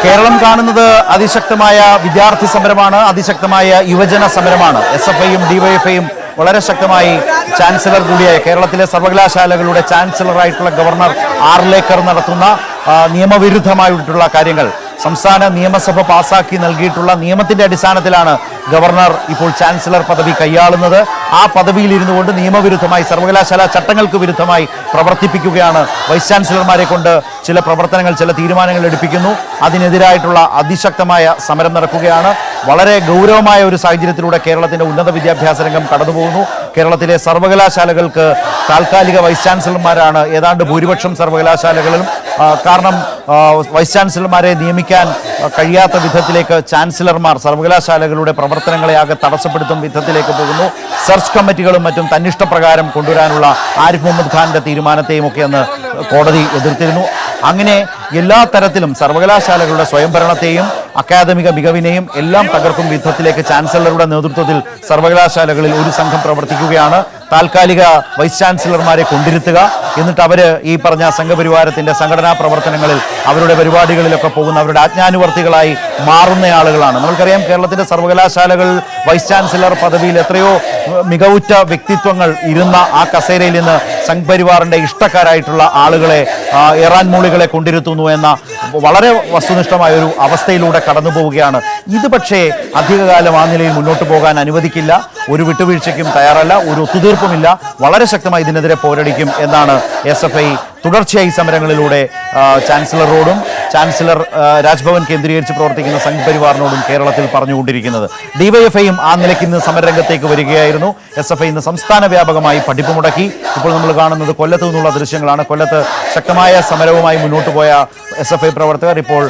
കേരളം കാണുന്നത് അതിശക്തമായ വിദ്യാർത്ഥി സമരമാണ്, അതിശക്തമായ യുവജന സമരമാണ്. SFIയും DYFIയും വളരെ ശക്തമായി ചാൻസലർ കൂടിയായ കേരളത്തിലെ സർവകലാശാലകളുടെ ചാൻസലറായിട്ടുള്ള ഗവർണർ ആർലേക്കർ നടത്തുന്ന നിയമവിരുദ്ധമായിട്ടുള്ള കാര്യങ്ങൾ സംസ്ഥാന നിയമസഭ പാസാക്കി നൽകിയിട്ടുള്ള നിയമത്തിന്റെ അടിസ്ഥാനത്തിലാണ് ഗവർണർ ഇപ്പോൾ ചാൻസലർ പദവി കൈയാളുന്നത്. ആ പദവിയിൽ ഇരുന്നു കൊണ്ട് നിയമവിരുദ്ധമായി സർവകലാശാല ചട്ടങ്ങൾക്ക് വിരുദ്ധമായി പ്രവർത്തിപ്പിക്കുകയാണ്. വൈസ് ചാൻസലർമാരെ കൊണ്ട് ചില പ്രവർത്തനങ്ങൾ, ചില തീരുമാനങ്ങൾ എടുപ്പിക്കുന്നു. അതിനെതിരായിട്ടുള്ള അതിശക്തമായ സമരം നടക്കുകയാണ്. വളരെ ഗൗരവമായ ഒരു സാഹചര്യത്തിലൂടെ കേരളത്തിന്റെ ഉന്നത വിദ്യാഭ്യാസ രംഗം കടന്നുപോകുന്നു. കേരളത്തിലെ സർവകലാശാലകൾക്ക് താൽക്കാലിക വൈസ് ചാൻസലർമാരാണ് ഏതാണ്ട് ഭൂരിപക്ഷം സർവകലാശാലകളിലും. കാരണം വൈസ് ചാൻസലർമാരെ നിയമിക്കാൻ കഴിയാത്ത വിധത്തിലേക്ക് ചാൻസലർമാർ സർവകലാശാലകളുടെ പ്രവർത്തനങ്ങളെ ആകെ തടസ്സപ്പെടുത്തും വിധത്തിലേക്ക് പോകുന്നു. സെർച്ച് കമ്മിറ്റികളും മറ്റും തന്നിഷ്ടപ്രകാരം കൊണ്ടുവരാനുള്ള ആരിഫ് മുഹമ്മദ് ഖാന്റെ തീരുമാനത്തെയും ഒക്കെ അന്ന് കോടതി എതിർത്തിരുന്നു. അങ്ങനെ എല്ലാ തരത്തിലും സർവകലാശാലകളുടെ സ്വയംഭരണത്തെയും അക്കാദമിക മികവിനെയും എല്ലാം തകർക്കും വിധത്തിലേക്ക് ചാൻസലറുടെ നേതൃത്വത്തിൽ സർവകലാശാലകളിൽ ഒരു സംഘം പ്രവർത്തിക്കുകയാണ്. താൽക്കാലിക വൈസ് ചാൻസലർമാരെ കൊണ്ടിരുത്തുക, എന്നിട്ട് അവർ ഈ പറഞ്ഞ സംഘപരിവാരത്തിന്റെ സംഘടനാ പ്രവർത്തനങ്ങളിൽ അവരുടെ പരിപാടികളിലൊക്കെ പോകുന്ന അവരുടെ ആജ്ഞാനുവർത്തികളായി മാറുന്ന ആളുകളാണ്. നമുക്കറിയാം, കേരളത്തിന്റെ സർവകലാശാലകൾ വൈസ് ചാൻസലർ പദവിയിൽ എത്രയോ മികവുറ്റ വ്യക്തിത്വങ്ങൾ ഇരുന്ന ആ കസേരയിൽ നിന്ന് സംഘപരിവാറിന്റെ ഇഷ്ടക്കാരായിട്ടുള്ള ആളുകളെ, ഇറാൻ മൂളികളെ കൊണ്ടിരുത്തുന്നു എന്ന വളരെ വസ്തുനിഷ്ഠമായ ഒരു അവസ്ഥയിലൂടെ കടന്നു പോവുകയാണ്. ഇത് പക്ഷേ അധികകാലം ആ നിലയിൽ മുന്നോട്ട് പോകാൻ അനുവദിക്കില്ല. ഒരു വിട്ടുവീഴ്ചയ്ക്കും തയ്യാറല്ല, ഒരു ഒത്തുതീർപ്പുമില്ല. വളരെ ശക്തമായി ഇതിനെതിരെ പോരടിക്കും എന്നാണ് SFI തുടർച്ചയായി സമരങ്ങളിലൂടെ ചാൻസലറോടും ചാൻസലർ രാജ്ഭവൻ കേന്ദ്രീകരിച്ച് പ്രവർത്തിക്കുന്ന സംഘപരിവാറിനോടും കേരളത്തിൽ പറഞ്ഞുകൊണ്ടിരിക്കുന്നത്. DYFIയും ആ നിലയ്ക്ക് ഇന്ന് സമരരംഗത്തേക്ക് വരികയായിരുന്നു. SFI ഇന്ന് സംസ്ഥാന വ്യാപകമായി പഠിപ്പ് മുടക്കി. ഇപ്പോൾ നമ്മൾ കാണുന്നത് കൊല്ലത്ത് നിന്നുള്ള ദൃശ്യങ്ങളാണ്. കൊല്ലത്ത് ശക്തമായ സമരവുമായി മുന്നോട്ട് പോയ SFI പ്രവർത്തകർ ഇപ്പോൾ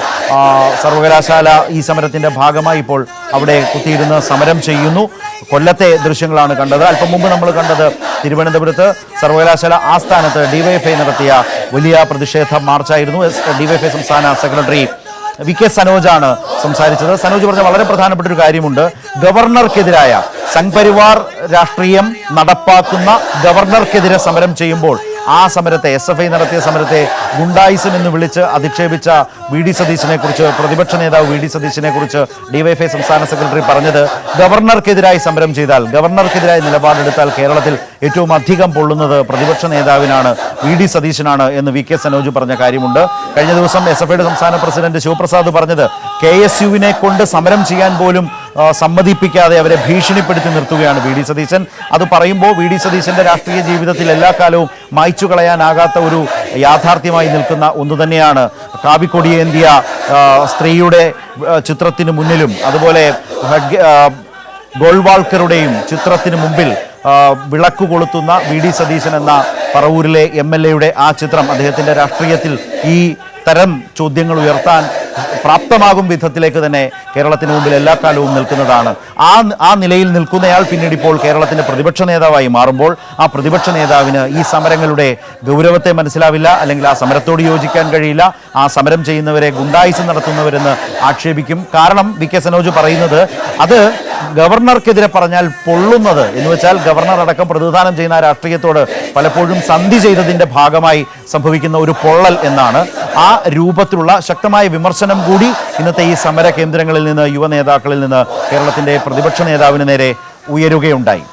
സർവകലാശാല ഈ സമരത്തിന്റെ ഭാഗമായി ഇപ്പോൾ അവിടെ കുത്തിയിരുന്ന് സമരം ചെയ്യുന്നു. കൊല്ലത്തെ ദൃശ്യങ്ങളാണ് കണ്ടത്. അല്പം മുമ്പ് നമ്മൾ കണ്ടത് തിരുവനന്തപുരത്ത് സർവകലാശാല ആസ്ഥാനത്ത് DYFI നടത്തിയ വലിയ പ്രതിഷേധ മാർച്ചായിരുന്നു. DYFI സംസ്ഥാന സെക്രട്ടറി VK സനോജാണ് സംസാരിച്ചത്. സനോജ് പറഞ്ഞ വളരെ പ്രധാനപ്പെട്ട ഒരു കാര്യമുണ്ട്. ഗവർണർക്കെതിരായ സംഘപരിവാർ രാഷ്ട്രീയം നടപ്പാക്കുന്ന ഗവർണർക്കെതിരെ സമരം ചെയ്യുമ്പോൾ ആ സമരത്തെ, SFI നടത്തിയ സമരത്തെ ഗുണ്ടായിസം എന്ന് വിളിച്ച് അധിക്ഷേപിച്ച VD സതീശനെ കുറിച്ച്, പ്രതിപക്ഷ നേതാവ് VD സതീശനെ കുറിച്ച് DYFI സംസ്ഥാന സെക്രട്ടറി പറഞ്ഞത്, ഗവർണർക്കെതിരായി സമരം ചെയ്താൽ, ഗവർണർക്കെതിരായി നിലപാടെടുത്താൽ കേരളത്തിൽ ഏറ്റവും അധികം പൊള്ളുന്നത് പ്രതിപക്ഷ നേതാവിനാണ്, VD സതീശനാണ് എന്ന് VK സനോജ് പറഞ്ഞ കാര്യമുണ്ട്. കഴിഞ്ഞ ദിവസം SFIയുടെ സംസ്ഥാന പ്രസിഡന്റ് ശിവപ്രസാദ് പറഞ്ഞത്, KSUവിനെ കൊണ്ട് സമരം ചെയ്യാൻ പോലും സമ്മതിപ്പിക്കാതെ അവരെ ഭീഷണിപ്പെടുത്തി നിർത്തുകയാണ് VD സതീശൻ. അത് പറയുമ്പോൾ VD സതീശന്റെ രാഷ്ട്രീയ ജീവിതത്തിൽ എല്ലാ കാലവും മായ്ച്ചു കളയാനാകാത്ത ഒരു യാഥാർത്ഥ്യമായി നിൽക്കുന്ന ഒന്ന് തന്നെയാണ് കാവിക്കൊടിയേന്തിയ സ്ത്രീയുടെ ചിത്രത്തിന് മുന്നിലും അതുപോലെ ഗോൾവാൾക്കറുടെയും ചിത്രത്തിന് മുമ്പിൽ വിളക്ക് കൊളുത്തുന്ന VD സതീശൻ എന്ന പറവൂരിലെ MLAയുടെ ആ ചിത്രം അദ്ദേഹത്തിന്റെ രാഷ്ട്രീയത്തിൽ ഈ തരം ചോദ്യങ്ങൾ ഉയർത്താൻ പ്രാപ്തമാകും വിധത്തിലേക്ക് തന്നെ കേരളത്തിന് മുമ്പിൽ എല്ലാ കാലവും നിൽക്കുന്നതാണ്. ആ നിലയിൽ നിൽക്കുന്നയാൾ പിന്നീട് ഇപ്പോൾ കേരളത്തിന്റെ പ്രതിപക്ഷ നേതാവായി മാറുമ്പോൾ ആ പ്രതിപക്ഷ നേതാവിന് ഈ സമരങ്ങളുടെ ഗൗരവത്തെ മനസ്സിലാവില്ല, അല്ലെങ്കിൽ ആ സമരത്തോട് യോജിക്കാൻ കഴിയില്ല. ആ സമരം ചെയ്യുന്നവരെ ഗുണ്ടായിസം നടത്തുന്നവരെന്ന് ആക്ഷേപിക്കും. കാരണം VK സനോജ് പറയുന്നത്, അത് ഗവർണർക്കെതിരെ പറഞ്ഞാൽ പൊള്ളുന്നത് എന്ന് വെച്ചാൽ ഗവർണർ അടക്കം പ്രതിനിധാനം ചെയ്യുന്ന രാഷ്ട്രീയത്തോട് പലപ്പോഴും സന്ധി ചെയ്തതിന്റെ ഭാഗമായി സംഭവിക്കുന്ന ഒരു പൊള്ളൽ എന്നാണ്. ആ രൂപത്തിലുള്ള ശക്തമായ വിമർശനം കൂടി ഇന്നത്തെ ഈ സമര കേന്ദ്രങ്ങളിൽ നിന്ന്, യുവ നേതാക്കളിൽ നിന്ന് കേരളത്തിന്റെ പ്രതിപക്ഷ നേതാവിന് നേരെ ഉയരുകയുണ്ടായി.